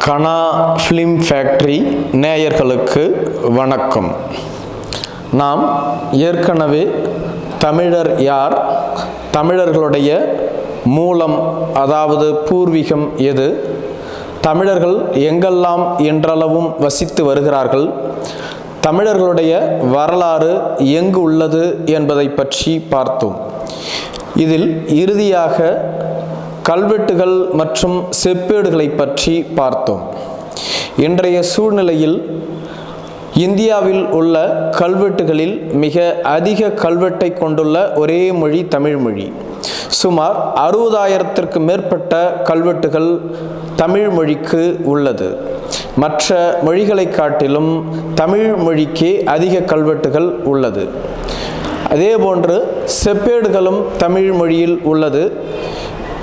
கனா film factory நேயர்களுக்கு வணக்கம். நாம் ஏற்கனவே தமிழர் யார், தமிழர்களுடைய மூலம் அதாவது பூர்வீகம் எது, தமிழர்கள் எங்கெல்லாம் இன்றளவும் வசித்து வருகிறார்கள், தமிழர்களுடைய வரலாறு எங்கு உள்ளது என்பதை பற்றி பார்த்தோம். இதில் இறுதியாக கல்வெட்டுகள் மற்றும் செப்பேடுகளை பற்றி பார்த்தோம். இன்றைய சூழ்நிலையில் இந்தியாவில் உள்ள கல்வெட்டுகளில் மிக அதிக கல்வெட்டை கொண்டுள்ள ஒரே மொழி தமிழ் மொழி. சுமார் 60,000த்திற்கு மேற்பட்ட கல்வெட்டுகள் தமிழ் மொழிக்கு உள்ளது. மற்ற மொழிகளை காட்டிலும் தமிழ் மொழிக்கே அதிக கல்வெட்டுகள் உள்ளது. அதேபோன்று செப்பேடுகளும் தமிழ் மொழியில் உள்ளது.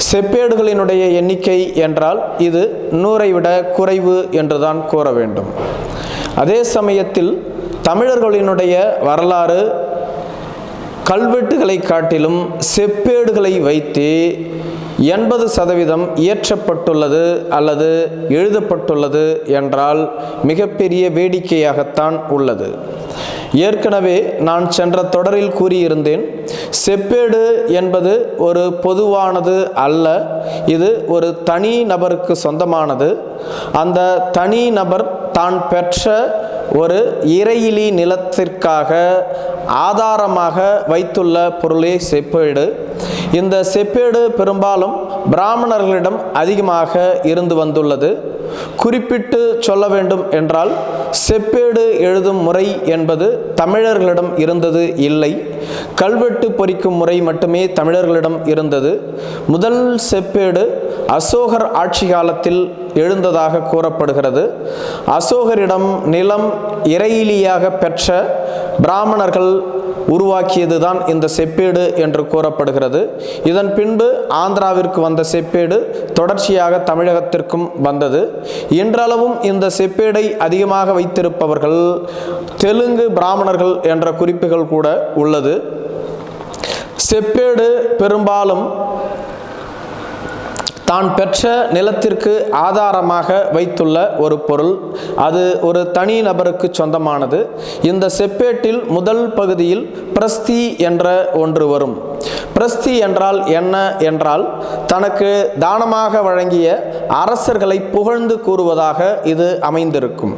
செப்பேடுகளினுடைய எண்ணிக்கை என்றால் இது 100ஐ விட குறைவு என்றுதான் கூற வேண்டும். அதே சமயத்தில் தமிழர்களினுடைய வரலாறு கல்வெட்டுகளை காட்டிலும் செப்பேடுகளை வைத்தே 80% இயற்றப்பட்டுள்ளது அல்லது எழுதப்பட்டுள்ளது என்றால் மிகப்பெரிய வேடிக்கையாகத்தான் உள்ளது. ஏற்கனவே நான் சென்ற தொடரில் கூறியிருந்தேன், செப்பேடு என்பது ஒரு பொதுவானது அல்ல, இது ஒரு தனி நபருக்கு சொந்தமானது. அந்த தனி நபர் தான் பெற்ற ஒரு இறையிலி நிலத்திற்காக ஆதாரமாக வைத்துள்ள பொருளே செப்பேடு. இந்த செப்பேடு பெரும்பாலும் பிராமணர்களிடம் அதிகமாக இருந்து வந்துள்ளது. குறிப்பிட்டு சொல்ல வேண்டும் என்றால் செப்பேடு எழுதும் முறை என்பது தமிழர்களிடம் இருந்தது இல்லை. கல்வெட்டு பொறிக்கும் முறை மட்டுமே தமிழர்களிடம் இருந்தது. முதல் செப்பேடு அசோகர் ஆட்சி காலத்தில் எழுந்ததாக கூறப்படுகிறது. அசோகரிடம் நிலம் இறையிலியாக பெற்ற பிராமணர்கள் உருவாக்கியதுதான் இந்த செப்பேடு என்று கூறப்படுகிறது. இதன் பின்பு ஆந்திராவிற்கு வந்த செப்பேடு தொடர்ச்சியாக தமிழகத்திற்கும் வந்தது. இன்றளவும் இந்த செப்பேடை அதிகமாக வைத்திருப்பவர்கள் தெலுங்கு பிராமணர்கள் என்ற குறிப்புகள் கூட உள்ளது. செப்பேடு பெரும்பாலும் தான் பெற்ற நிலத்திற்கு ஆதாரமாக வைத்துள்ள ஒரு பொருள். அது ஒரு தனி நபருக்கு சொந்தமானது. இந்த செப்பேட்டில் முதல் பகுதியில் பிரஸ்தி என்ற ஒன்று வரும். பிரஸ்தி என்றால் என்ன என்றால், தனக்கு தானமாக வழங்கிய அரசர்களை புகழ்ந்து கூறுவதாக இது அமைந்திருக்கும்.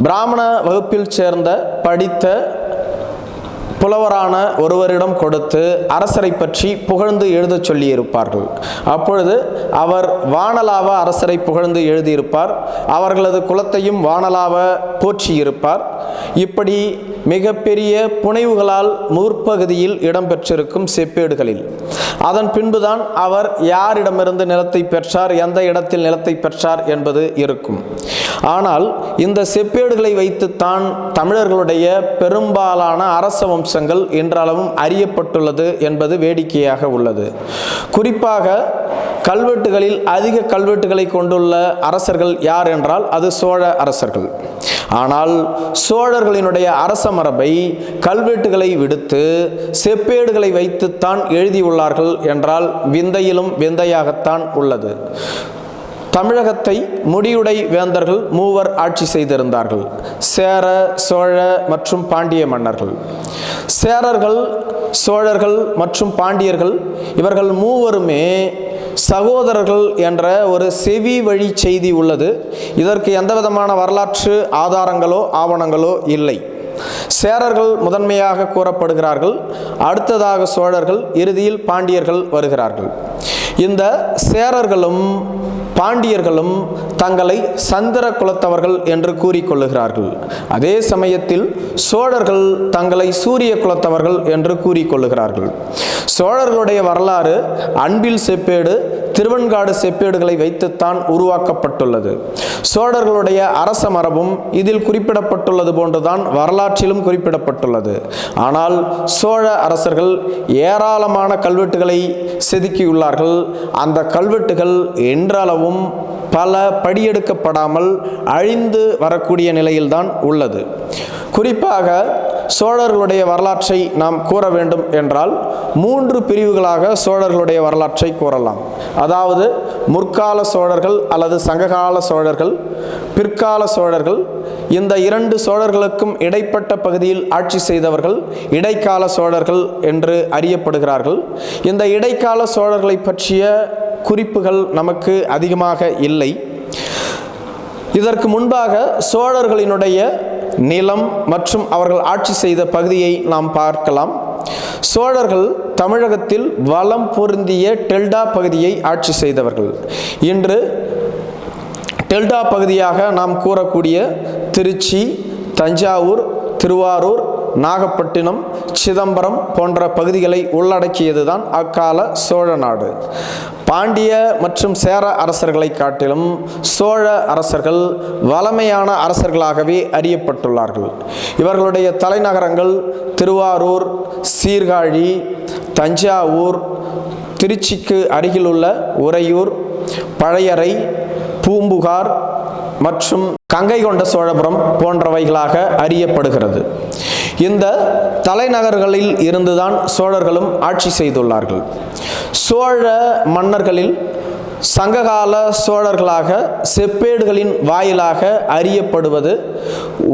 பிராமண வகுப்பில் சேர்ந்த படித்த புலவரான ஒருவரிடம் கொடுத்து அரசரை பற்றி புகழ்ந்து எழுத சொல்லியிருப்பார்கள். அப்பொழுது அவர் வானலாவ அரசரை புகழ்ந்து எழுதியிருப்பார். அவர்களது குலத்தையும் வானலாவ போற்றியிருப்பார். இப்படி மிகப்பெரிய புனைவுகளால் முற்பகுதியில் இடம்பெற்றிருக்கும் செப்பேடுகளில் அதன் பின்புதான் அவர் யாரிடமிருந்து நிலத்தை பெற்றார், எந்த இடத்தில் நிலத்தை பெற்றார் என்பது இருக்கும். ஆனால் இந்த செப்பேடுகளை வைத்துத்தான் தமிழர்களுடைய பெரும்பாலான அரச வம்சங்கள் இன்றளவும் அறியப்பட்டுள்ளது என்பது வேடிக்கையாக உள்ளது. குறிப்பாக கல்வெட்டுகளில் அதிக கல்வெட்டுகளை கொண்டுள்ள அரசர்கள் யார் என்றால் அது சோழ அரசர்கள். ஆனால் சோழர்களினுடைய அரச மரபை கல்வெட்டுகளை விடுத்து செப்பேடுகளை வைத்துத்தான் எழுதியுள்ளார்கள் என்றால் விந்தையிலும் விந்தையாகத்தான் உள்ளது. தமிழகத்தை முடியுடை வேந்தர்கள் 3 ஆட்சி செய்திருந்தார்கள். சேர, சோழ மற்றும் பாண்டிய மன்னர்கள். சேரர்கள், சோழர்கள் மற்றும் பாண்டியர்கள் இவர்கள் 3மே சகோதரர்கள் என்ற ஒரு செவி வழி செய்தி உள்ளது. இதற்கு எந்த விதமான வரலாற்று ஆதாரங்களோ ஆவணங்களோ இல்லை. சேரர்கள் முதன்மையாக கூறப்படுகிறார்கள், அடுத்ததாக சோழர்கள், இறுதியில் பாண்டியர்கள் வருகிறார்கள். இந்த சேரர்களும் பாண்டியர்களும் தங்களை சந்திர குலத்தவர்கள் என்று கூறிக்கொள்ளுகிறார்கள். அதே சமயத்தில் சோழர்கள் தங்களை சூரிய குலத்தவர்கள் என்று கூறிக்கொள்ளுகிறார்கள். சோழர்களுடைய வரலாறு அன்பில் செப்பேடு, திருவெண்காடு செப்பேடுகளை வைத்துத்தான் உருவாக்கப்பட்டுள்ளது. சோழர்களுடைய அரச மரபும் இதில் குறிப்பிடப்பட்டுள்ளது போன்றுதான் வரலாற்றிலும் குறிப்பிடப்பட்டுள்ளது. ஆனால் சோழ அரசர்கள் ஏராளமான கல்வெட்டுகளை செதுக்கியுள்ளார்கள். அந்த கல்வெட்டுகள் என்றளவும் பல படியெடுக்கப்படாமல் அழிந்து வரக்கூடிய நிலையில்தான் உள்ளது. குறிப்பாக சோழர்களுடைய வரலாற்றை நாம் கூற வேண்டும் என்றால் 3 பிரிவுகளாக சோழர்களுடைய வரலாற்றை கூறலாம். அதாவது முற்கால சோழர்கள் அல்லது சங்ககால சோழர்கள், பிற்கால சோழர்கள். இந்த 2 சோழர்களுக்கும் இடைப்பட்ட பகுதியில் ஆட்சி செய்தவர்கள் இடைக்கால சோழர்கள் என்று அறியப்படுகிறார்கள். இந்த இடைக்கால சோழர்களை பற்றிய குறிப்புகள் நமக்கு அதிகமாக இல்லை. இதற்கு முன்பாக சோழர்களினுடைய நிலம் மற்றும் அவர்கள் ஆட்சி செய்த பகுதியை நாம் பார்க்கலாம். சோழர்கள் தமிழகத்தில் வளம் பொருந்திய டெல்டா பகுதியை ஆட்சி செய்தவர்கள். இன்று டெல்டா பகுதியாக நாம் கூறக்கூடிய திருச்சி, தஞ்சாவூர், திருவாரூர், நாகப்பட்டினம், சிதம்பரம் போன்ற பகுதிகளை உள்ளடக்கியதுதான் அக்கால சோழ நாடு. பாண்டிய மற்றும் சேர அரசர்களை காட்டிலும் சோழ அரசர்கள் வளமையான அரசர்களாகவே அறியப்பட்டுள்ளார்கள். இவர்களுடைய தலைநகரங்கள் திருவாரூர், சீர்காழி, தஞ்சாவூர், திருச்சிக்கு அருகிலுள்ள உறையூர், பழையறை, பூம்புகார் மற்றும் கங்கை கொண்ட சோழபுரம் போன்றவைகளாக அறியப்படுகிறது. இந்த தலைநகர்களில் இருந்துதான் சோழர்களும் ஆட்சி செய்துள்ளார்கள். சோழ மன்னர்களில் சங்ககால சோழர்களாக செப்பேடுகளின் வாயிலாக அறியப்படுவது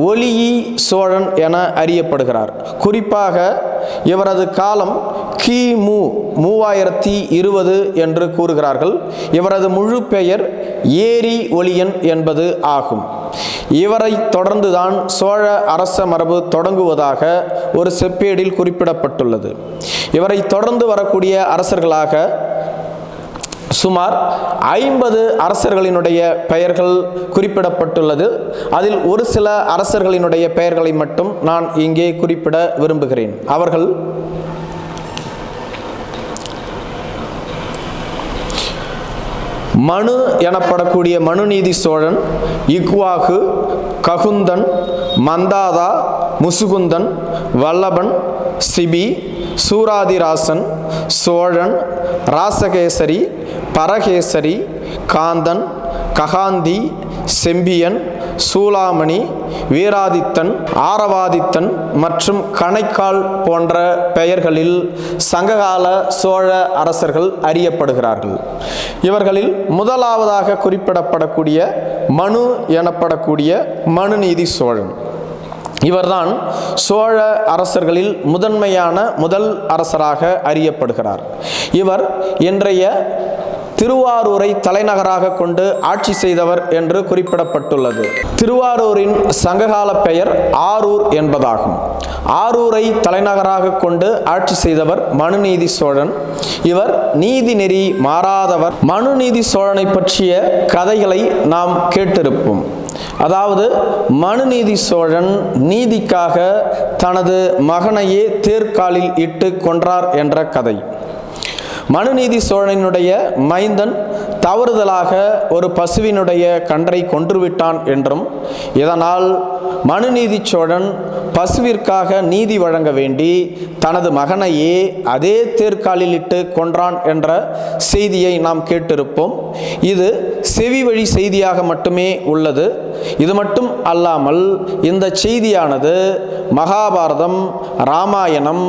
ஒளியி சோழன் என அறியப்படுகிறார். குறிப்பாக இவரது காலம் கிமு 3020 என்று கூறுகிறார்கள். இவரது முழு பெயர் ஏரி ஒளியன் என்பது ஆகும். இவரை தொடர்ந்துதான் சோழ அரச மரபு தொடங்குவதாக ஒரு செப்பேடில் குறிப்பிடப்பட்டுள்ளது. இவரை தொடர்ந்து வரக்கூடிய அரசர்களாக சுமார் 50 அரசர்களினுடைய பெயர்கள் குறிப்பிடப்பட்டுள்ளது. அதில் ஒரு சில அரசர்களினுடைய பெயர்களை மட்டும் நான் இங்கே குறிப்பிட விரும்புகிறேன். அவர்கள் மனு எனப்படக்கூடிய மனுநீதி சோழன், இக்வாகு, ககுந்தன், மந்தாதா, முசுகுந்தன், வல்லபன், சிபி, சூராதிராசன், சோழன், ராசகேசரி, பரகேசரி, காந்தன், ககாந்தி, செம்பியன், சூளாமணி, வீராதித்தன், ஆரவாதித்தன் மற்றும் கணைக்கால் போன்ற பெயர்களில் சங்ககால சோழ அரசர்கள் அறியப்படுகிறார்கள். இவர்களில் முதலாவதாக குறிப்பிடப்படக்கூடிய மனு எனப்படக்கூடிய மனுநீதி சோழன். இவர்தான் சோழ அரசர்களில் முதன்மையான முதல் அரசராக அறியப்படுகிறார். இவர் இன்றைய திருவாரூரை தலைநகராக கொண்டு ஆட்சி செய்தவர் என்று குறிப்பிடப்பட்டுள்ளது. திருவாரூரின் சங்ககால பெயர் ஆரூர் என்பதாகும். ஆரூரை தலைநகராக கொண்டு ஆட்சி செய்தவர் மனுநீதி சோழன். இவர் நீதி நெறி மாறாதவர். மனுநீதி சோழனை பற்றிய கதைகளை நாம் கேட்டிருப்போம். அதாவது மனுநீதி சோழன் நீதிக்காக தனது மகனையே தேர்காலில் இட்டு கொன்றார் என்ற கதை. மனுநீதி சோழனுடைய மைந்தன் தவறுதலாக ஒரு பசுவினுடைய கன்றை கொன்றுவிட்டான் என்றும், இதனால் மனுநீதி சோழன் பசுவிற்காக நீதி வழங்க வேண்டி தனது மகனையே அதே தேர்காலில் இட்டு கொன்றான் என்ற செய்தியை நாம் கேட்டிருப்போம். இது செவி வழி செய்தியாக மட்டுமே உள்ளது. இது மட்டும் அல்லாமல் இந்த செய்தியானது மகாபாரதம், ராமாயணம்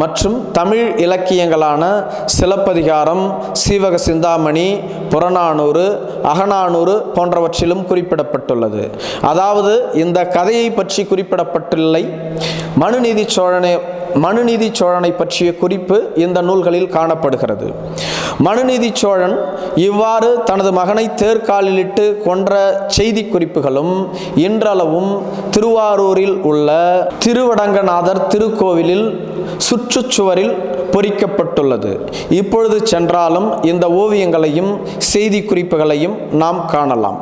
மற்றும் தமிழ் இலக்கியங்களான சிலப்பதிகாரம், சீவக சிந்தாமணி, புறநானூறு, அகநானூறு போன்றவற்றிலும் குறிப்பிடப்பட்டுள்ளது. அதாவது இந்த கதையை பற்றி குறிப்பிடப்பட்டுள்ளதை மனுநீதி சோழனை பற்றிய குறிப்பு இந்த நூல்களில் காணப்படுகிறது. மனுநீதி சோழன் இவ்வாறு தனது மகனை தேர்காலிலிட்டு கொன்ற செய்தி குறிப்புகளும் இன்றளவும் திருவாரூரில் உள்ள திருவடங்கநாதர் திருக்கோவிலில் சுற்றுச்சுவரில் பொறிக்கப்பட்டுள்ளது. இப்பொழுது சென்றாலும் இந்த ஓவியங்களையும் செய்தி குறிப்புகளையும் நாம் காணலாம்.